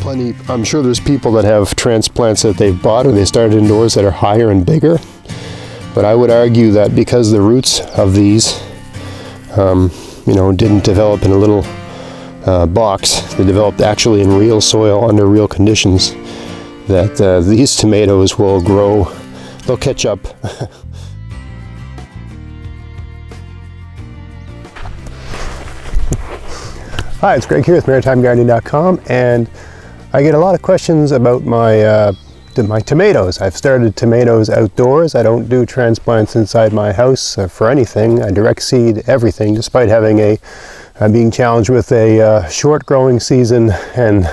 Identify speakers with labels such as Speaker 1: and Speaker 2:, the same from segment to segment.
Speaker 1: I'm sure there's people that have transplants that they've bought or they started indoors that are higher and bigger, but I would argue that because the roots of these didn't develop in a little box, they developed actually in real soil under real conditions, that these tomatoes will grow, they'll catch up. Hi, it's Greg here with MaritimeGardening.com, and I get a lot of questions about my tomatoes. I've started tomatoes outdoors. I don't do transplants inside my house for anything. I direct seed everything, despite having being challenged with a short growing season and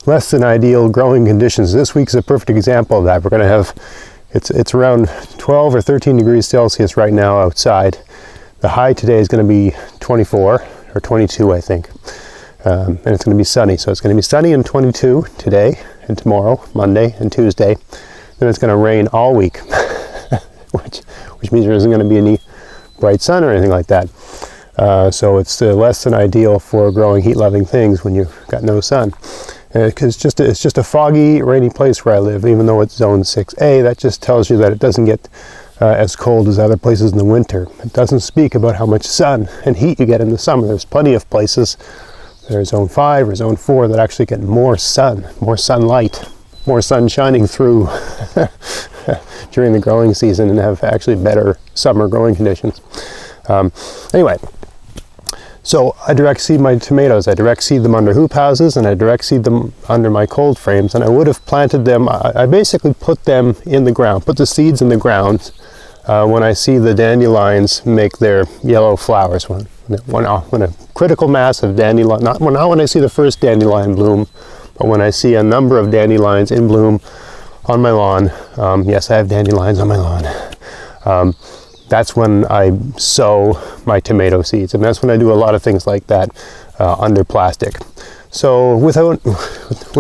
Speaker 1: less than ideal growing conditions. This week's a perfect example of that. We're going to have, it's around 12 or 13 degrees Celsius right now outside. The high today is going to be 24 or 22, I think. And it's going to be sunny. So it's going to be sunny and 22 today and tomorrow, Monday and Tuesday. Then it's going to rain all week, which means there isn't going to be any bright sun or anything like that. So it's less than ideal for growing heat-loving things when you've got no sun. Because it's just a foggy, rainy place where I live, even though it's zone 6A. That just tells you that it doesn't get as cold as other places in the winter. It doesn't speak about how much sun and heat you get in the summer. There's plenty of places, there's zone 5 or zone 4, that actually get more sun, more sunlight, more sun shining through during the growing season and have actually better summer growing conditions. Anyway, so I direct seed my tomatoes. I direct seed them under hoop houses and I direct seed them under my cold frames, and I would have planted them, I basically put them in the ground, put the seeds in the ground when I see the dandelions make their yellow flowers. When a critical mass of dandelion, not when I see the first dandelion bloom, but when I see a number of dandelions in bloom on my lawn. Yes, I have dandelions on my lawn. That's when I sow my tomato seeds, and that's when I do a lot of things like that under plastic. So with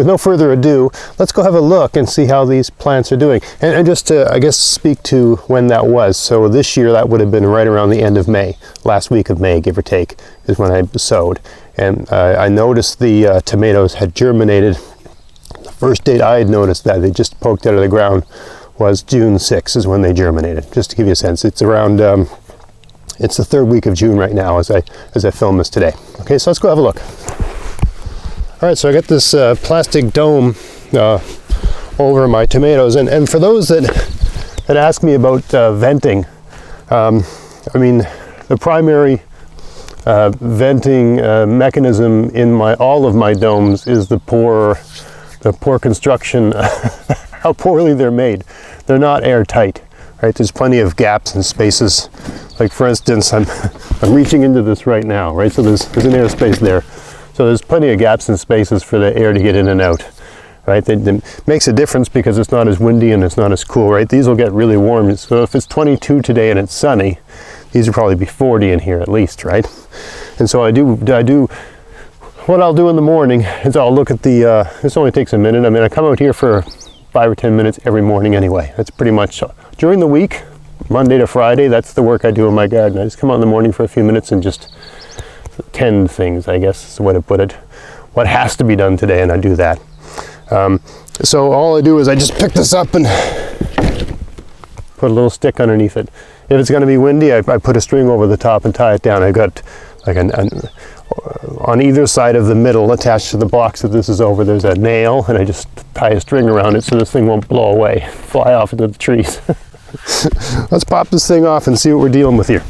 Speaker 1: no further ado, let's go have a look and see how these plants are doing. And just to, I guess, speak to when that was. So this year that would have been right around the end of May, last week of May, give or take, is when I sowed. And I noticed the tomatoes had germinated. The first date I had noticed that they just poked out of the ground was June 6th is when they germinated. Just to give you a sense, it's around, it's the third week of June right now as I film this today. Okay, so let's go have a look. All right, so I got this plastic dome over my tomatoes, and for those that ask me about venting, I mean, the primary venting mechanism in all of my domes is the poor construction, how poorly they're made. They're not airtight, right? There's plenty of gaps and spaces. Like for instance, I'm reaching into this right now, right? So there's an air space there. So there's plenty of gaps and spaces for the air to get in and out, right? That makes a difference because it's not as windy and it's not as cool, right? These will get really warm. So if it's 22 today and it's sunny, these will probably be 40 in here at least, right? And so I do, what I'll do in the morning is I'll look at this only takes a minute. I mean, I come out here for 5 or 10 minutes every morning anyway. That's pretty much, during the week, Monday to Friday, that's the work I do in my garden. I just come out in the morning for a few minutes and just tend things, I guess is the way to put it. What has to be done today, and I do that. So all I do is I just pick this up and put a little stick underneath it. If it's going to be windy, I put a string over the top and tie it down. I've got like on either side of the middle attached to the box that this is over, there's a nail, and I just tie a string around it so this thing won't blow away, fly off into the trees. Let's pop this thing off and see what we're dealing with here.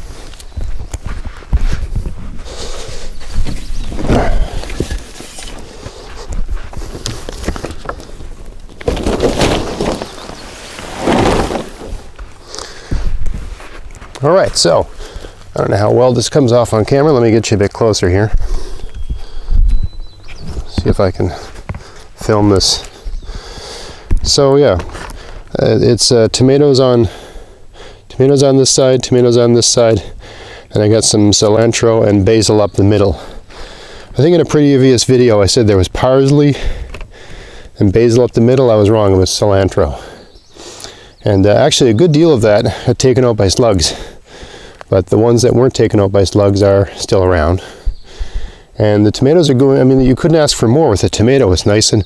Speaker 1: All right, so I don't know how well this comes off on camera. Let me get you a bit closer here. See if I can film this. So yeah, it's tomatoes on this side, tomatoes on this side, and I got some cilantro and basil up the middle. I think in a previous video I said there was parsley and basil up the middle. I was wrong, it was cilantro. And actually a good deal of that had taken out by slugs, but the ones that weren't taken out by slugs are still around. And the tomatoes are going, I mean, you couldn't ask for more with a tomato. It's nice and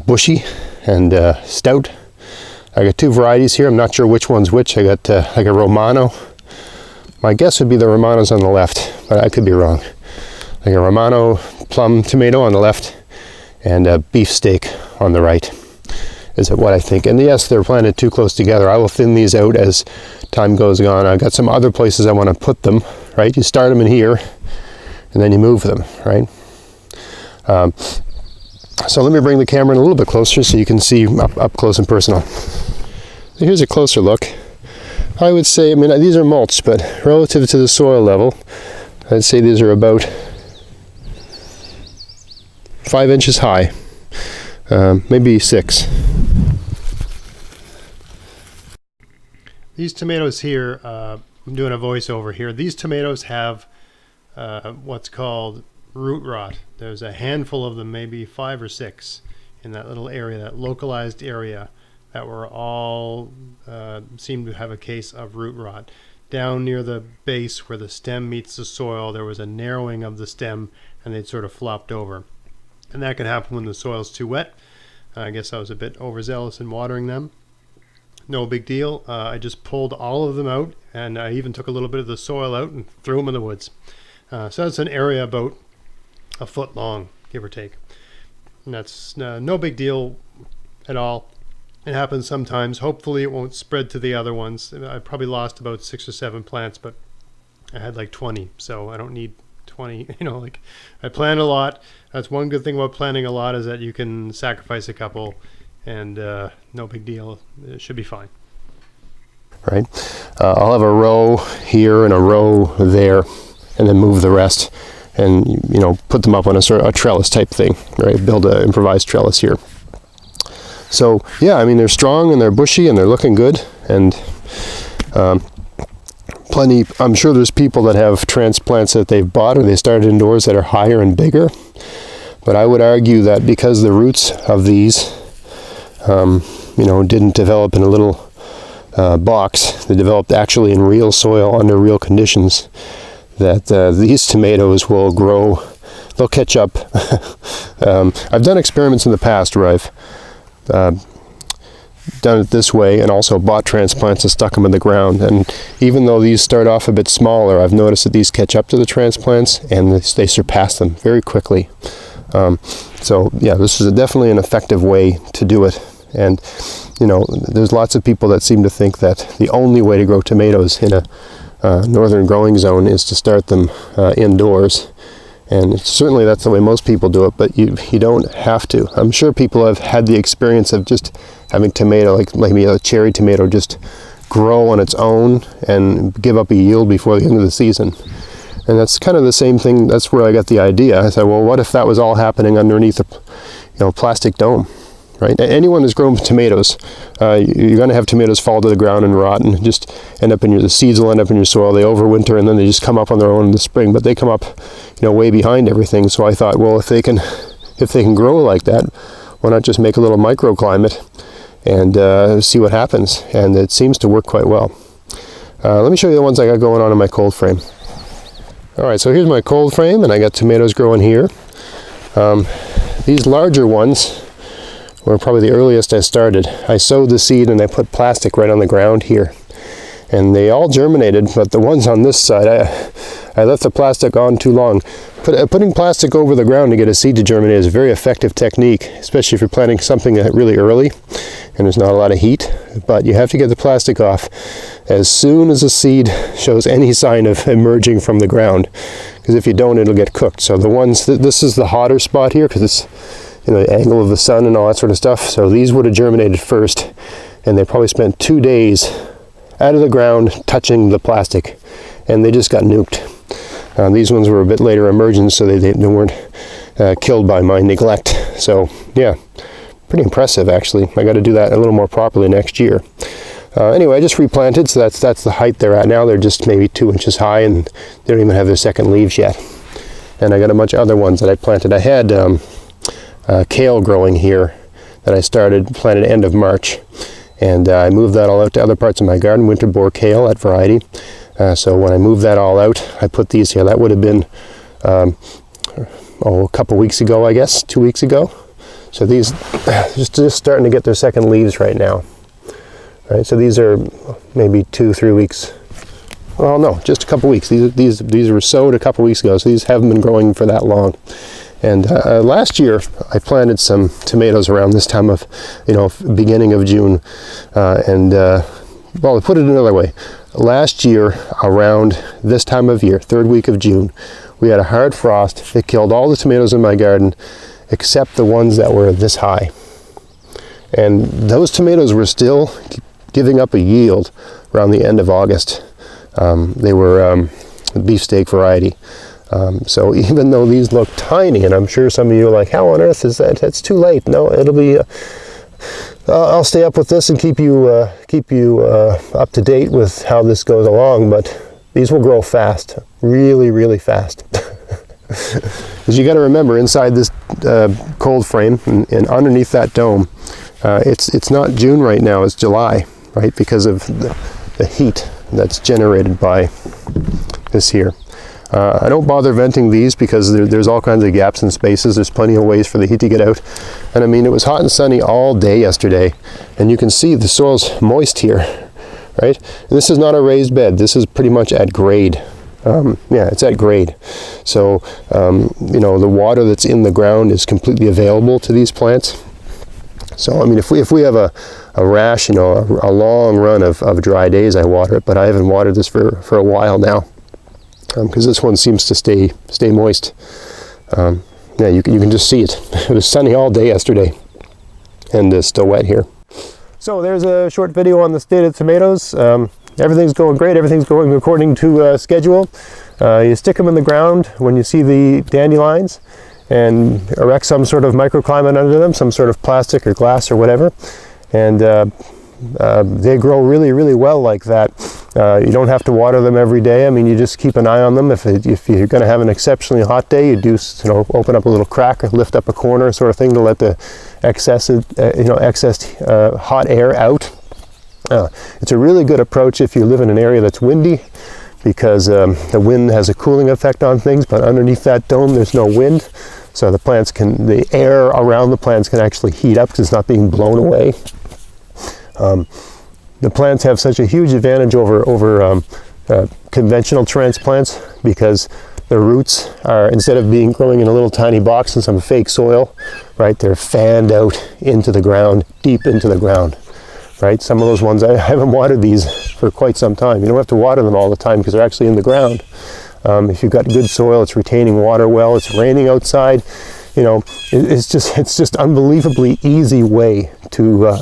Speaker 1: bushy and stout. I got two varieties here. I'm not sure which one's which. I got like a Romano. My guess would be the Romano's on the left, but I could be wrong. Like a Romano plum tomato on the left and a beefsteak on the right is what I think. And yes, they're planted too close together. I will thin these out as time goes on. I've got some other places I want to put them, right? You start them in here and then you move them, right? So let me bring the camera in a little bit closer so you can see up close and personal. Here's a closer look. I would say, I mean, these are mulched, but relative to the soil level, I'd say these are about 5 inches high, maybe 6. These tomatoes here, I'm doing a voiceover here. These tomatoes have what's called root rot. There's a handful of them, maybe 5 or 6 in that little area, that localized area, that were all seemed to have a case of root rot. Down near the base where the stem meets the soil, there was a narrowing of the stem and they'd sort of flopped over. And that can happen when the soil's too wet. I guess I was a bit overzealous in watering them. No big deal. I just pulled all of them out, and I even took a little bit of the soil out and threw them in the woods. So that's an area about a foot long, give or take. And that's no big deal at all. It happens sometimes. Hopefully it won't spread to the other ones. I probably lost about 6 or 7 plants, but I had like 20, so I don't need 20. You know, like, I plant a lot. That's one good thing about planting a lot, is that you can sacrifice a couple, and no big deal. It should be fine. Right. I'll have a row here and a row there, and then move the rest, and you know, put them up on a sort of a trellis type thing, right? Build an improvised trellis here. So yeah, I mean, they're strong and they're bushy and they're looking good, and plenty. I'm sure there's people that have transplants that they've bought or they started indoors that are higher and bigger, but I would argue that because the roots of these, you know, didn't develop in a little box, they developed actually in real soil under real conditions, that these tomatoes will grow. They'll catch up. I've done experiments in the past where I've done it this way and also bought transplants and stuck them in the ground, and even though these start off a bit smaller, I've noticed that these catch up to the transplants and they surpass them very quickly. So yeah, this is definitely an effective way to do it. And you know, there's lots of people that seem to think that the only way to grow tomatoes in a northern growing zone is to start them indoors. And certainly that's the way most people do it, but you don't have to. I'm sure people have had the experience of just having tomato, like maybe a cherry tomato, just grow on its own and give up a yield before the end of the season. And that's kind of the same thing. That's where I got the idea. I said, well, what if that was all happening underneath a plastic dome? Right? Anyone who's grown tomatoes, you're going to have tomatoes fall to the ground and rot and just end up the seeds will end up in your soil. They overwinter and then they just come up on their own in the spring, but they come up, way behind everything. So I thought, well, if they can grow like that, why not just make a little microclimate and see what happens? And it seems to work quite well. Let me show you the ones I got going on in my cold frame. All right, so here's my cold frame, and I got tomatoes growing here. These larger ones were probably the earliest I started. I sowed the seed and I put plastic right on the ground here. And they all germinated, but the ones on this side, I left the plastic on too long. Putting plastic over the ground to get a seed to germinate is a very effective technique, especially if you're planting something really early and there's not a lot of heat. But you have to get the plastic off as soon as the seed shows any sign of emerging from the ground, because if you don't, it'll get cooked. So the ones, this is the hotter spot here because it's the angle of the sun and all that sort of stuff. So these would have germinated first, and they probably spent 2 days out of the ground touching the plastic, and they just got nuked. These ones were a bit later emergence, so they weren't killed by my neglect. So yeah, pretty impressive actually. I got to do that a little more properly next year. Anyway, I just replanted, so that's the height they're at now. They're just maybe 2 inches high, and they don't even have their second leaves yet. And I got a bunch of other ones that I planted. I had kale growing here that I planted end of March, and I moved that all out to other parts of my garden, winter boar kale, that variety. So when I moved that all out, I put these here. That would have been a couple weeks ago, I guess, 2 weeks ago. So these just starting to get their second leaves right now. Right, so these are maybe 2-3 weeks. Well, no, just a couple weeks. These were sowed a couple weeks ago, so these haven't been growing for that long. And last year, I planted some tomatoes around this time of, beginning of June. Well, to put it another way, last year around this time of year, third week of June, we had a hard frost. It killed all the tomatoes in my garden, except the ones that were this high. And those tomatoes were still giving up a yield around the end of August. They were beefsteak variety. So even though these look tiny, and I'm sure some of you are like, how on earth is that? It's too late. No, it'll be, I'll stay up with this and keep you up to date with how this goes along, but these will grow fast, really, really fast. Because you got to remember, inside this cold frame and underneath that dome, it's not June right now, it's July, right? Because of the heat that's generated by this here. I don't bother venting these because there's all kinds of gaps and spaces. There's plenty of ways for the heat to get out. And I mean, it was hot and sunny all day yesterday, and you can see the soil's moist here, right? And this is not a raised bed. This is pretty much at grade. Yeah, it's at grade. So, the water that's in the ground is completely available to these plants. So, I mean, if we have a rash, a long run of dry days, I water it, but I haven't watered this for a while now. Because this one seems to stay moist. Yeah, you can just see it. It was sunny all day yesterday, and it's still wet here. So there's a short video on the state of tomatoes. Everything's going great. Everything's going according to schedule. You stick them in the ground when you see the dandelions, and erect some sort of microclimate under them, some sort of plastic or glass or whatever, and they grow really, really well like that. You don't have to water them every day. I mean, you just keep an eye on them. If you're going to have an exceptionally hot day, you do, open up a little crack or lift up a corner, sort of thing, to let the excess hot air out. It's a really good approach if you live in an area that's windy, because the wind has a cooling effect on things. But underneath that dome, there's no wind, so the air around the plants can actually heat up because it's not being blown away. The plants have such a huge advantage over conventional transplants, because the roots are, instead of growing in a little tiny box in some fake soil, right, they're fanned out into the ground, deep into the ground, right? Some of those ones, I haven't watered these for quite some time. You don't have to water them all the time because they're actually in the ground. If you've got good soil, it's retaining water well, it's raining outside, it's just unbelievably easy way to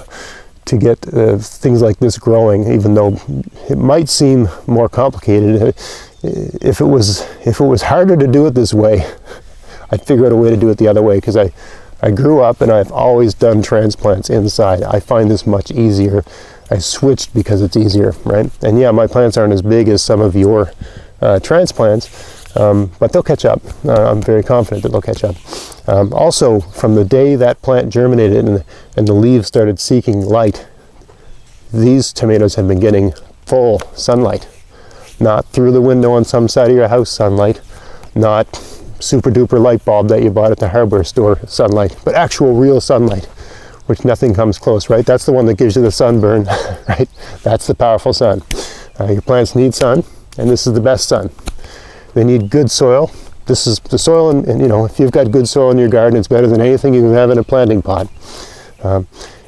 Speaker 1: get things like this growing, even though it might seem more complicated. If it was harder to do it this way, I'd figure out a way to do it the other way, because I grew up and I've always done transplants inside. I find this much easier. I switched because it's easier, right? And yeah, my plants aren't as big as some of your transplants, but they'll catch up. I'm very confident that they'll catch up. Also, from the day that plant germinated and the leaves started seeking light, these tomatoes have been getting full sunlight. Not through the window on some side of your house sunlight, not super duper light bulb that you bought at the hardware store sunlight, but actual real sunlight, which nothing comes close, right? That's the one that gives you the sunburn, right? That's the powerful sun. Your plants need sun, and this is the best sun. They need good soil. This is the soil, and if you've got good soil in your garden, it's better than anything you can have in a planting pot.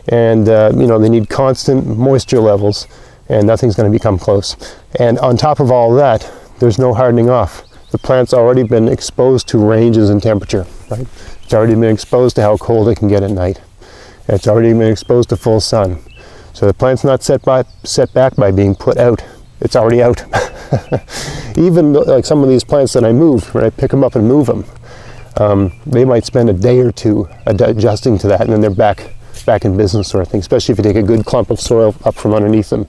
Speaker 1: They need constant moisture levels, and nothing's going to become close. And on top of all that, there's no hardening off. The plant's already been exposed to ranges in temperature, right? It's already been exposed to how cold it can get at night. And it's already been exposed to full sun. So the plant's not set back by being put out. It's already out. Even like some of these plants that I move, when I pick them up and move them, they might spend a day or two adjusting to that, and then they're back in business, sort of thing, especially if you take a good clump of soil up from underneath them,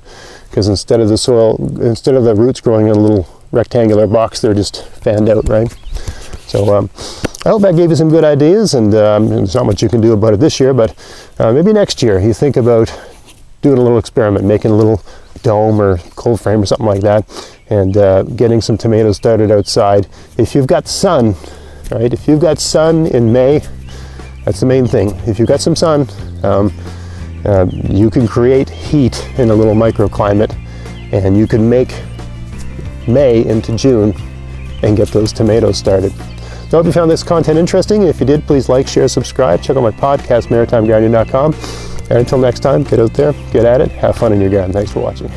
Speaker 1: because instead of the roots growing in a little rectangular box, they're just fanned out, right? So I hope that gave you some good ideas, and there's not much you can do about it this year, but maybe next year you think about doing a little experiment, making a little dome or cold frame or something like that, and getting some tomatoes started outside. If you've got sun, All right, if you've got sun in May, that's the main thing. If you've got some sun, you can create heat in a little microclimate, and you can make May into June and get those tomatoes started. So I hope you found this content interesting. If you did, please like, share, subscribe. Check out my podcast, maritimegardening.com. And until next time, get out there, get at it, have fun in your garden. Thanks for watching.